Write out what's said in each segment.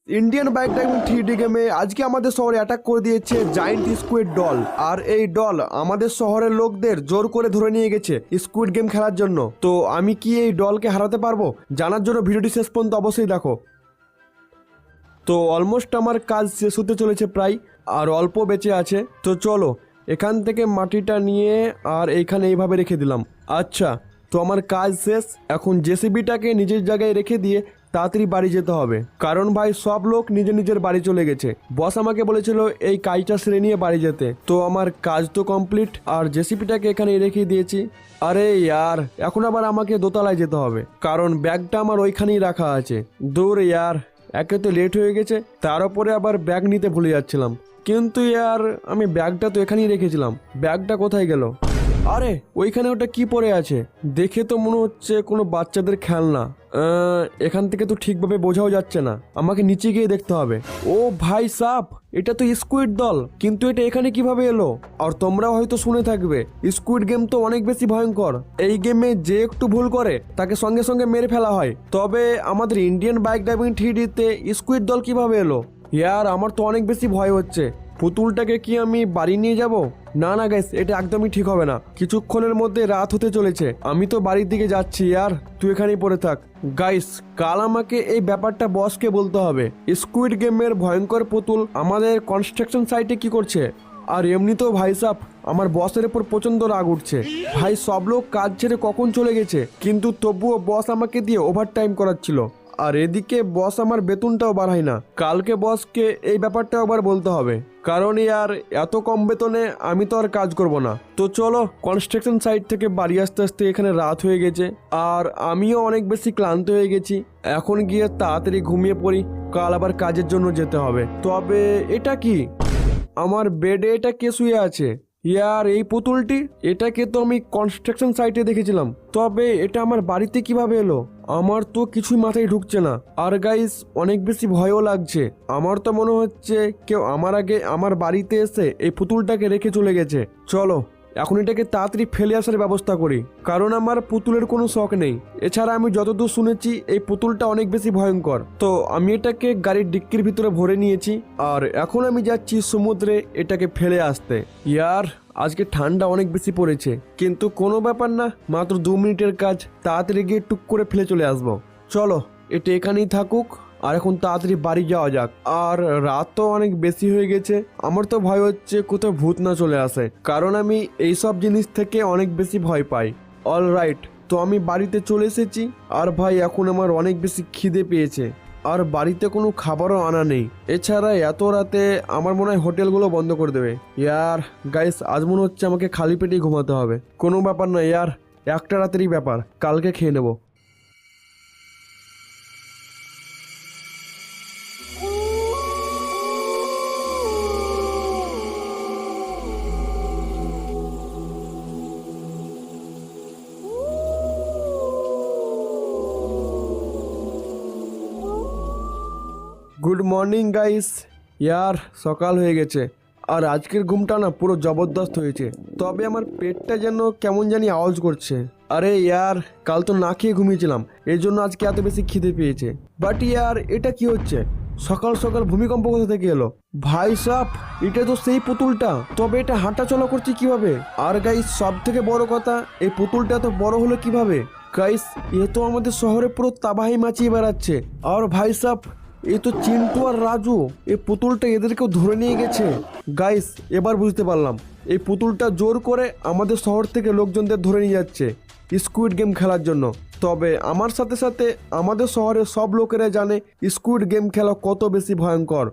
Indian bike driving 3D গেমে আজকে আমাদের শহরে অ্যাটাক করে দিয়েছে জায়ান্ট স্কুইড ডল। আর এই ডল আমাদের শহরের লোকদের জোর করে ধরে নিয়ে গেছে স্কুইড গেম খেলার জন্য। তো আমি কি এই ডলকে হারাতে পারবো? জানার জন্য ভিডিওটি শেষ পর্যন্ত অবশ্যই দেখো। তো অলমোস্ট আমার কাজ শেষ হতে চলেছে প্রায়, আর অল্প বেঁচে আছে। তো চলো এখান থেকে মাটিটা নিয়ে আর এইখানে এইভাবে রেখে দিলাম। আচ্ছা, তো আমার কাজ শেষ। এখন জেসিবিটাকে নিজের জায়গায় রেখে দিয়ে তাড়াতাড়ি বাড়ি যেতে হবে, কারণ ভাই সব লোক নিজের নিজের বাড়ি চলে গেছে। বস আমাকে বলেছিল এই কাজটা সেরে নিয়ে বাড়ি যেতে। তো আমার কাজ তো কমপ্লিট, আর জেসিবিটাকে এখানে রেখে দিয়েছি। আরে ইয়ার, এখন আবার আমাকে দোতলায় যেতে হবে, কারণ ব্যাগটা আমার ওইখানেই রাখা আছে। দূর ইয়ার, একে তো লেট হয়ে গেছে, তার উপরে আবার ব্যাগ নিতে ভুলে যাচ্ছিলাম। কিন্তু ইয়ার, আমি ব্যাগটা তো এখানেই রেখেছিলাম। ব্যাগটা কোথায় গেল? আরে ওইখানে ওটা কি পড়ে আছে? দেখে তো মনে হচ্ছে কোনো বাচ্চাদের খেলনা। এখান থেকে তো ঠিকভাবে বোঝাও যাচ্ছে না, আমাকে নিচে গিয়ে দেখতে হবে। ও ভাই সাপ, এটা তো স্কুইড দল, কিন্তু এটা এখানে কিভাবে এলো? আর তোমরা হয়তো শুনে থাকবে স্কুইড গেম তো অনেক বেশি ভয়ঙ্কর। এই গেমে যে একটু ভুল করে তাকে সঙ্গে সঙ্গে মেরে ফেলা হয়। তবে আমাদের ইন্ডিয়ান বাইক ড্রাইভিং 3Dতে স্কুইড দল কিভাবে এলো? ইয়ার, আমার তো অনেক বেশি ভয় হচ্ছে। পুতুলটাকে কি আমি বাড়ি নিয়ে যাব? না না গাইস, এটা একদমই ঠিক হবে না। কিছুক্ষণের মধ্যে রাত হতে চলেছে, আমি তো বাড়ির দিকে যাচ্ছি। ইয়ার, তুই এখানেই পড়ে থাক। গাইস, কাল আমাকে এই ব্যাপারটা বসকে বলতে হবে। স্কুইড গেমের ভয়ঙ্কর পুতুল আমাদের কনস্ট্রাকশন সাইটে কি করছে? আর এমনিতেও ভাই সাব, আমার বসের উপর প্রচন্ড রাগ উঠছে। ভাই সব লোক কাজ ছেড়ে কখন চলে গেছে, কিন্তু তবুও বস আমাকে দিয়ে ওভার টাইম করাচ্ছিল। আর এদিকে বস আমার বেতনটাও বাড়ায় না। কালকে বসকে এই ব্যাপারটা আবার বলতে হবে, কারণ ইয়ার এত কম বেতনে আমি তো আর কাজ করব না। তো চলো, কনস্ট্রাকশন সাইট থেকে বাড়ি আসতে আসতে এখানে রাত হয়ে গেছে, আর আমিও অনেক বেশি ক্লান্ত হয়ে গেছি। এখন গিয়ে তাড়াতাড়ি ঘুমিয়ে পড়ি, কাল আবার কাজের জন্য যেতে হবে। তবে এটা কি? আমার বেডে এটা কে শুয়ে আছে? ইয়ার, এই পুতুলটি, এটাকে তো আমি কনস্ট্রাকশন সাইটে দেখেছিলাম, তবে এটা আমার বাড়িতে কিভাবে এলো? আমার তো কিছুই মাথায় ঢুকছে না। আর গাইস, অনেক বেশি ভয়ও লাগছে। আমার তো মনে হচ্ছে কেউ আমার আগে আমার বাড়িতে এসে এই পুতুলটাকে রেখে চলে গেছে। চলো এখন এটাকে তাড়াতাড়ি ফেলে আসার ব্যবস্থা করি, কারণ আমার পুতুলের কোনো শখ নেই। এছাড়া আমি যতদূর শুনেছি এই পুতুলটা অনেক বেশি ভয়ঙ্কর। তো আমি এটাকে গাড়ির ডিক্কির ভিতরে ভরে নিয়েছি, আর এখন আমি যাচ্ছি সমুদ্রে এটাকে ফেলে আসতে। ইয়ার, আজকে ঠান্ডা অনেক বেশি পড়েছে, কিন্তু কোনো ব্যাপার না, মাত্র 2 মিনিটের কাজ। তাড়াতাড়ি গিয়ে টুক করে ফেলে চলে আসবো। চলো, এটা এখানেই থাকুক, আর এখন তাড়াতাড়ি বাড়ি যাওয়া যাক। আর রাত তো অনেক বেশি হয়ে গেছে, আমার তো ভয় হচ্ছে কোথাও ভূত না চলে আসে, কারণ আমি এইসব জিনিস থেকে অনেক বেশি ভয় পাই। অলরাইট, তো আমি বাড়িতে চলে এসেছি। আর ভাই, এখন আমার অনেক বেশি খিদে পেয়েছে, আর বাড়িতে কোনো খাবারও আনা নেই। এছাড়া এত রাতে আমার মনে হয় হোটেলগুলো বন্ধ করে দেবে। ইয়ার গাইস, আজ মনে হচ্ছে আমাকে খালি পেটেই ঘুমাতে হবে। কোনো ব্যাপার না ইয়ার, একটা রাতেরই ব্যাপার, কালকে খেয়ে নেবো। Good morning guys. ইয়ার, সকাল হয়ে গেছে, আর আজকের ঘুমটা না পুরো জবরদস্ত হয়েছে। তবে আমার পেটটা যেন কেমন জানি আওয়াজ করছে। আরে ইয়ার, কাল তো না খেয়ে ঘুমিয়েছিলাম, এই জন্য আজকে এত বেশি খিদে পেয়েছে। বাট ইয়ার, এটা কি হচ্ছে? সকাল সকাল ভূমিকম্প কোথা থেকে এলো? ভাই সাপ, এটা তো সেই পুতুলটা, তবে এটা হাঁটা চলা করছে কিভাবে? আর গাইস, সব থেকে বড় কথা, এই পুতুলটা তো বড় হলো কিভাবে? গাইস, এ তো আমাদের শহরে পুরো তাবাহি মাচিয়ে বেড়াচ্ছে। আর ভাই সাপ, এই তো চিন্টু আর রাজু, এই পুতুলটা এদেরকেও ধরে নিয়ে গেছে। গাইস, এবার বুঝতে পারলাম, এই পুতুলটা জোর করে আমাদের শহর থেকে লোকজনদের ধরে নিয়ে যাচ্ছে স্কুইড গেম খেলার জন্য। তবে আমার সাথে সাথে আমাদের শহরের সব লোকেরা জানে স্কুইড গেম খেলা কত বেশি ভয়ঙ্কর।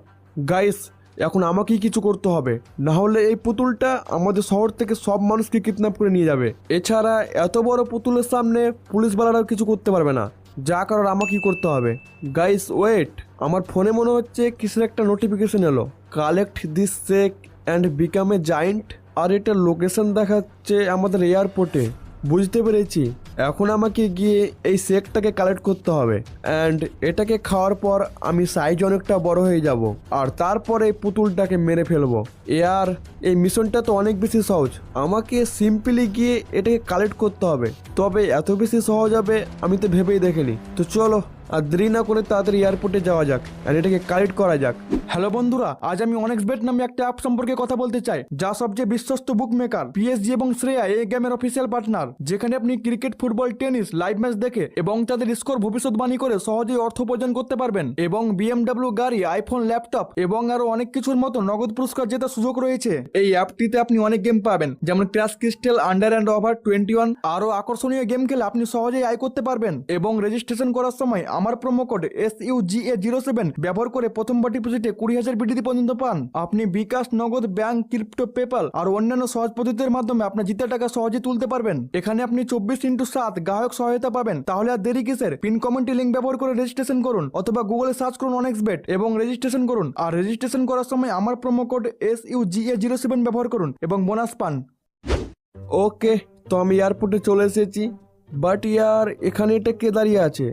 গাইস, এখন আমাকেই কিছু করতে হবে, না হলে এই পুতুলটা আমাদের শহর থেকে সব মানুষকে কিডন্যাপ করে নিয়ে যাবে। এছাড়া এত বড় পুতুলের সামনে পুলিশওয়ালারাও কিছু করতে পারবে না, যা করার আমাকেই করতে হবে। গাইস ওয়েট, আমার ফোনে মনে হচ্ছে কিসের একটা নোটিফিকেশন এলো। Collect this check and become a giant. আর এটা লোকেশন দেখাচ্ছে আমাদের এয়ারপোর্টে। বুঝতে পেরেছি, এখন আমাকে গিয়ে এই শেকটাকে কালেক্ট করতে হবে, অ্যান্ড এটাকে খাওয়ার পর আমি সাইজ অনেকটা বড় হয়ে যাব, আর তারপরে এই পুতুলটাকে মেরে ফেলবো। ইয়ার, এই মিশনটা তো অনেক বেশি সহজ, আমাকে সিম্পলি গিয়ে এটাকে কালেক্ট করতে হবে। তবে এত বেশি সহজ হবে আমি তো ভেবেই দেখিনি। তো চলো আর দেরি না করে তাড়াতাড়ি এয়ারপোর্টে যাওয়া যাক আর এটাকে কালেক্ট করা যাক। হ্যালো বন্ধুরা, আজ আমি অনেক্সবেট নামে একটা অ্যাপ সম্পর্কে কথা বলতে চাই, যা সবচেয়ে বিশ্বস্ত বুক মেকার। পিএসজি এবং শ্রেয়া এই গেমের অফিসিয়াল পার্টনার, যেখানে আপনি cricket, football, tennis live match দেখে এবং তাদের স্কোর ভবিষ্যৎবাণী করে সহজেই অর্থ উপার্জন করতে পারবেন। এবং বিএমডব্লিউ গাড়ি, আইফোন, ল্যাপটপ এবং আরো অনেক কিছুর মতো নগদ পুরস্কার জেতার সুযোগ রয়েছে। এই অ্যাপটিতে আপনি অনেক গেম পাবেন, যেমন crash crystal, under and over 21। আরো আকর্ষণীয় গেম খেলে আপনি সহজেই আয় করতে পারবেন। এবং রেজিস্ট্রেশন করার সময় আমার প্রোমো কোড SUGA07 ব্যবহার করে প্রথমবার ডিপোজিটে 20,000 বিডিটি পর্যন্ত পান। আপনি বিকাশ, নগদ, ব্যাংক, ক্রিপ্টো, পেপাল আর অন্যান্য সহজ পদ্ধতির মাধ্যমে আপনার জিতা টাকা সহজে তুলতে পারবেন। এখানে আপনি 24x7 গ্রাহক সহায়তা পাবেন। তাহলে আর দেরি কিসের? পিন কমেন্টে লিঙ্ক ব্যবহার করে রেজিস্ট্রেশন করুন অথবা গুগলে সার্চ করুন অনেক্সবেট এবং রেজিস্ট্রেশন করুন। আর রেজিস্ট্রেশন করার সময় আমার প্রোমো কোড SUGA07 ব্যবহার করুন এবং বোনাস পান। ওকে, তো আমি এয়ারপোর্টে চলে এসেছি। বাট ইয়ার, এখানে এটা কে দাঁড়িয়ে আছে?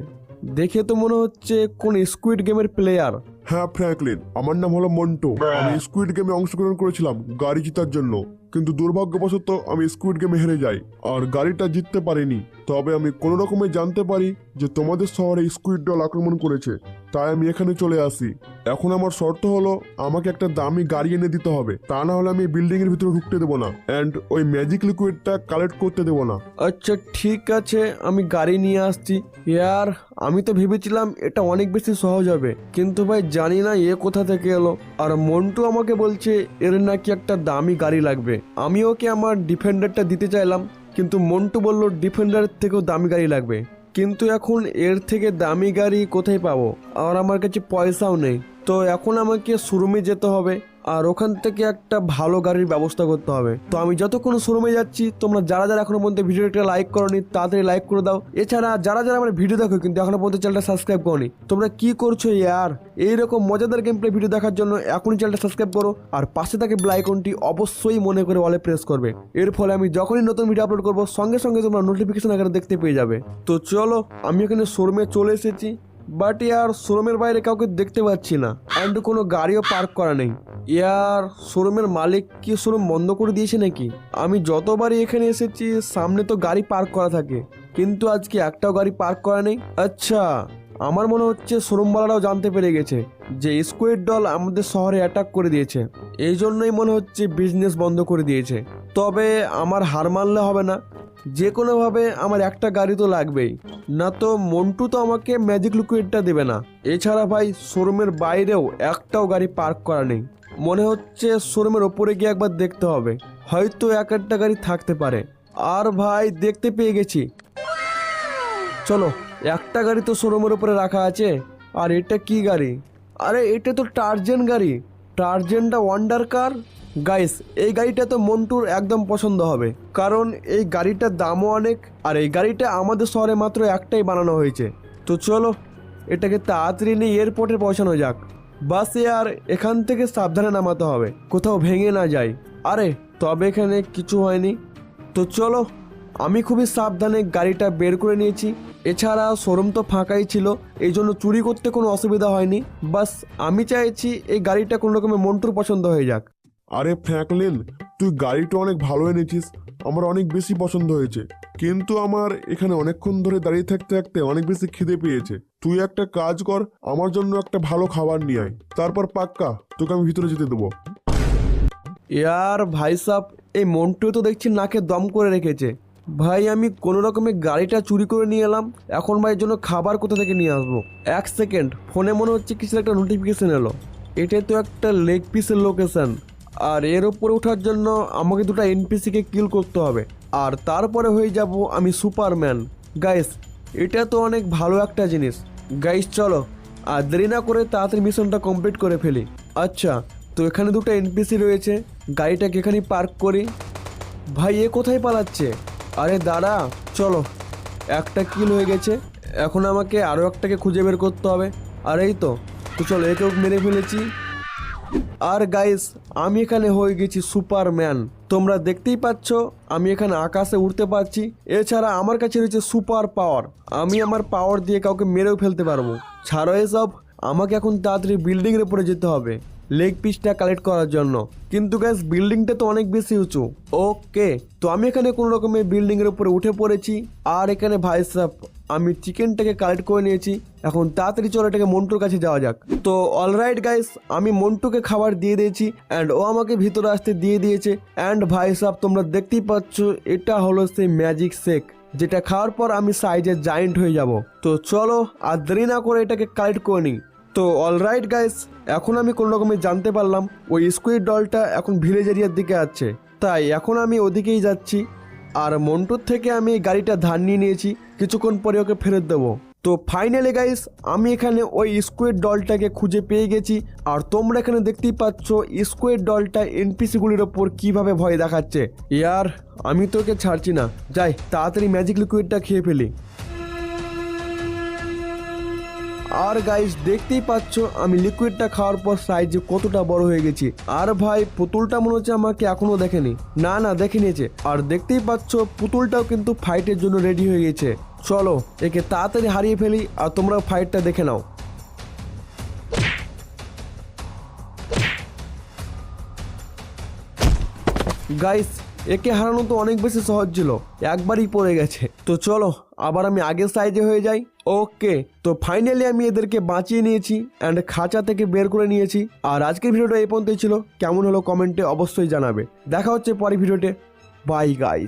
দেখে তো মনে হচ্ছে কোন স্কুইড গেমের প্লেয়ার। হ্যাঁ ফ্র্যাঙ্কলিন, আমার নাম হলো মন্টু। আমি স্কুইড গেমে অংশগ্রহণ করেছিলাম গাড়ি জেতার জন্য, কিন্তু দুর্ভাগ্যবশত আমি স্কুইড গেমে হেরে যাই আর গাড়িটা জিততে পারিনি। তবে আমি কোনো রকমে জানতে পারি যে তোমাদের শহরে স্কুইড দল আক্রমণ করেছে, তাই আমি এখানে চলে আসি। এখন আমার শর্ত হলো আমাকে একটা দামি গাড়ি এনে দিতে হবে, তা না হলে আমি বিল্ডিং এর ভিতরে ঢুকতে দেবো না অ্যান্ড ওই ম্যাজিক লিকুইডটা কালেক্ট করতে দেবো না। আচ্ছা ঠিক আছে, আমি গাড়ি নিয়ে আসছি। ইয়ার, আমি তো ভেবেছিলাম এটা অনেক বেশি সহজ হবে, কিন্তু ভাই জানি না এ কোথা থেকে এলো। আর মন্টু আমাকে বলছে এর নাকি একটা দামি গাড়ি লাগবে। আমি ওকে আমার ডিফেন্ডারটা দিতে চাইলাম, কিন্তু মন্টু বলল ডিফেন্ডারের থেকেও দামি গাড়ি লাগবে। কিন্তু এখন এর থেকে দামি গাড়ি কোথায় পাবো? আর আমার কাছে পয়সাও নেই। তো এখন আমাকে শোরুমে যেতে হবে আর ওখান থেকে একটা ভালো গাড়ির ব্যবস্থা করতে হবে। তো আমি যতক্ষণ শোরুমে যাচ্ছি, তোমরা যারা যারা এখনো পর্যন্ত ভিডিওটা লাইক করোনি তাড়াতাড়ি লাইক করে দাও। এছাড়া যারা যারা আমার ভিডিও দেখো কিন্তু এখনো পর্যন্ত চ্যানেলটা সাবস্ক্রাইব করোনি, তোমরা কি করছো ইয়ার? এইরকম মজাদার গেম প্লে ভিডিও দেখার জন্য এখনই চ্যানেলটা সাবস্ক্রাইব করো আর পাশে থাকে বেল আইকনটি অবশ্যই মনে করে অলে প্রেস করবে। এর ফলে আমি যখনই নতুন ভিডিও আপলোড করবো সঙ্গে সঙ্গে তোমরা নোটিফিকেশন আকারে দেখতে পেয়ে যাবে। তো চলো, আমি এখানে শোরুমে চলে এসেছি। বাট ইয়ার, শোরুমের বাইরে কাউকে দেখতে পাচ্ছি না অ্যান্ড কোনো গাড়িও পার্ক করা নেই। ইয়ার, শোরুমের মালিক কি শোরুম বন্ধ করে দিয়েছে নাকি? আমি যতবারই এখানে এসেছি সামনে তো গাড়ি পার্ক করা থাকে, কিন্তু আজকে একটাও গাড়ি পার্ক করা নেই। আচ্ছা, আমার মনে হচ্ছে শোরুমওয়ালারাও জানতে পেরে গেছে যে স্কুইড দল আমাদের শহরে অ্যাটাক করে দিয়েছে, এই জন্যই মনে হচ্ছে বিজনেস বন্ধ করে দিয়েছে। তবে আমার হার মানলে হবে না, যে কোনোভাবে আমার একটা গাড়ি তো লাগবেই, না তো মন্টু তো আমাকে ম্যাজিক লিকুইডটা দেবে না। এছাড়া ভাই শোরুমের বাইরেও একটাও গাড়ি পার্ক করা নেই। মনে হচ্ছে শোরুমের ওপরে গিয়ে একবার দেখতে হবে, হয়তো এক একটা গাড়ি থাকতে পারে। আর ভাই দেখতে পেয়ে গেছি, চলো, একটা গাড়ি তো শোরুমের উপরে রাখা আছে। আর এটা কি গাড়ি? আরে এটা তো টার্জেন গাড়ি, টার্জেনটা ওয়ান্ডার কার। গাইস, এই গাড়িটা তো মন্টুর একদম পছন্দ হবে, কারণ এই গাড়িটার দামও অনেক আর এই গাড়িটা আমাদের শহরে মাত্র একটাই বানানো হয়েছে। তো চলো, এটাকে তাড়াতাড়ি নিয়ে এয়ারপোর্টে পৌঁছানো যাক। বাসে আর এখান থেকে সাবধানে নামাতে হবে, কোথাও ভেঙে না যায়। আরে তবে এখানে কিছু হয়নি। তো চলো, আমি খুবই সাবধানে গাড়িটা বের করে নিয়েছি। এছাড়া শোরুম তো ফাঁকাই ছিল, এই জন্য চুরি করতে কোনো অসুবিধা হয়নি। বাস আমি চাইছি এই গাড়িটা কোনো রকমে মন্টুর পছন্দ হয়ে যাক। আরে ফ্র্যাঙ্কলিন, তুই গাড়িটা অনেক ভালো এনেছিস, আমার অনেক বেশি পছন্দ হয়েছে, কিন্তু আমার এখানে অনেকক্ষণ ধরে দাঁড়িয়ে থাকতে থাকতে অনেক বেশি খিদে পেয়েছে। তুই একটা কাজ কর, আমার জন্য একটা ভালো খাবার নিয়ে আয়, তারপর পাক্কা তোকে আমি ভিতরে যেতে দেবো। ইয়ার ভাই সাব, এই মন্টু তো দেখছি নাকে দম করে রেখেছে। ভাই আমি কোনো রকমের গাড়িটা চুরি করে নিয়ে এলাম, এখন ভাই জন্য খাবার কোথা থেকে নিয়ে আসবো? এক সেকেন্ড, ফোনে মনে হচ্ছে কিছু একটা নোটিফিকেশন এলো। এটা তো একটা লেগ পিসের লোকেশন, আর এর ওপরে ওঠার জন্য আমাকে দুটো এনপিসিকে কিল করতে হবে, আর তারপরে হয়ে যাব আমি সুপারম্যান। গাইস, এটা তো অনেক ভালো একটা জিনিস। গাইস চলো, আর দেরি না করে তাড়াতাড়ি মিশনটা কমপ্লিট করে ফেলি। আচ্ছা, তো এখানে দুটো এনপিসি রয়েছে, গাড়িটাকে এখানে পার্ক করি। ভাই এ কোথায় পালাচ্ছে? আরে দাঁড়া, চলো, একটা কিল হয়ে গেছে, এখন আমাকে আরও একটাকে খুঁজে বের করতে হবে। আর এই তো চলো, একেও মেরে ফেলেছি। আর গাইস, আমি এখানে হয়ে গেছি সুপারম্যান। তোমরা দেখতেই পাচ্ছ আমি এখানে আকাশে উড়তে পারছি। এছাড়া আমার কাছে রয়েছে সুপার পাওয়ার, আমি আমার পাওয়ার দিয়ে কাউকে মেরেও ফেলতে পারবো। ছাড়ো এসব, আমাকে এখন তাড়াতাড়ি বিল্ডিংয়ের উপরে যেতে হবে। লেগ পিসটা কালেক্ট করার জন্য। কিন্তু গ্যাস বিল্ডিংটা তো অনেক বেশি উঁচু। ওকে, তো আমি এখানে কোনো রকমের বিল্ডিং এর উপরে উঠে পড়েছি। আর এখানে ভাই সাহেব আমি চিকেনটাকে কালেক্ট করে নিয়েছি। এখন তাড়াতাড়ি চলো এটাকে মন্টুর কাছে যাওয়া যাক। তো অলরাইট গাইস, আমি মন্টুকে খাবার দিয়ে দিয়েছি অ্যান্ড ও আমাকে ভিতরে আসতে দিয়ে দিয়েছে। অ্যান্ড ভাই সাহেব তোমরা দেখতেই পাচ্ছ এটা হলো সেই ম্যাজিক শেক, যেটা খাওয়ার পর আমি সাইজে জায়েন্ট হয়ে যাব। তো চলো আর দেরি না করে এটাকে কালেক্ট করে নিই। তো অলরাইট গাইস, এখন আমি কোনো রকমে জানতে পারলাম ওই স্কুইড ডলটা এখন ভিলেজ এরিয়ার দিকে আছে, তাই এখন আমি ওদিকেই যাচ্ছি। আর মন্টুর থেকে আমি গাড়িটা ধার নিয়ে নিয়েছি, কিছুক্ষণ পরে ওকে ফেরত দেবো। তো ফাইনালি গাইস, আমি এখানে ওই স্কুইড ডলটাকে খুঁজে পেয়ে গেছি। আর তোমরা এখানে দেখতেই পাচ্ছ স্কুইড ডলটা এনপিসিগুলির ওপর কিভাবে ভয় দেখাচ্ছে। ইয়ার আমি তোকে ছাড়ছি না, যাই তাড়াতাড়ি ম্যাজিক লিকুইডটা খেয়ে ফেলি। আর গাইস দেখতেই পাচ্ছ আমি লিকুইডটা খাওয়ার পর সাইজে কতটা বড় হয়ে গেছি। আর ভাই পুতুলটা মনে হচ্ছে আমাকে এখনো দেখেনি। না না, দেখে নিয়েছে। আর দেখতেই পাচ্ছ পুতুলটাও কিন্তু ফাইটের জন্য রেডি হয়ে গেছে। চলো একে তাড়াতাড়ি হারিয়ে ফেলি আর তোমরা ফাইটটা দেখে নাও। গাইস একে হারানো তো অনেক বেশি সহজ ছিল, একবারই পড়ে গেছে। তো চলো আবার আমি আগের সাইজে হয়ে যাই। ওকে, তো ফাইনালি আমি এদেরকে বাঁচিয়ে নিয়েছি অ্যান্ড খাঁচা থেকে বের করে নিয়েছি। আর আজকের ভিডিওটা এই পর্যন্তই ছিল। কেমন হলো কমেন্টে অবশ্যই জানাবে। দেখা হচ্ছে পরের ভিডিওতে। Bye guys.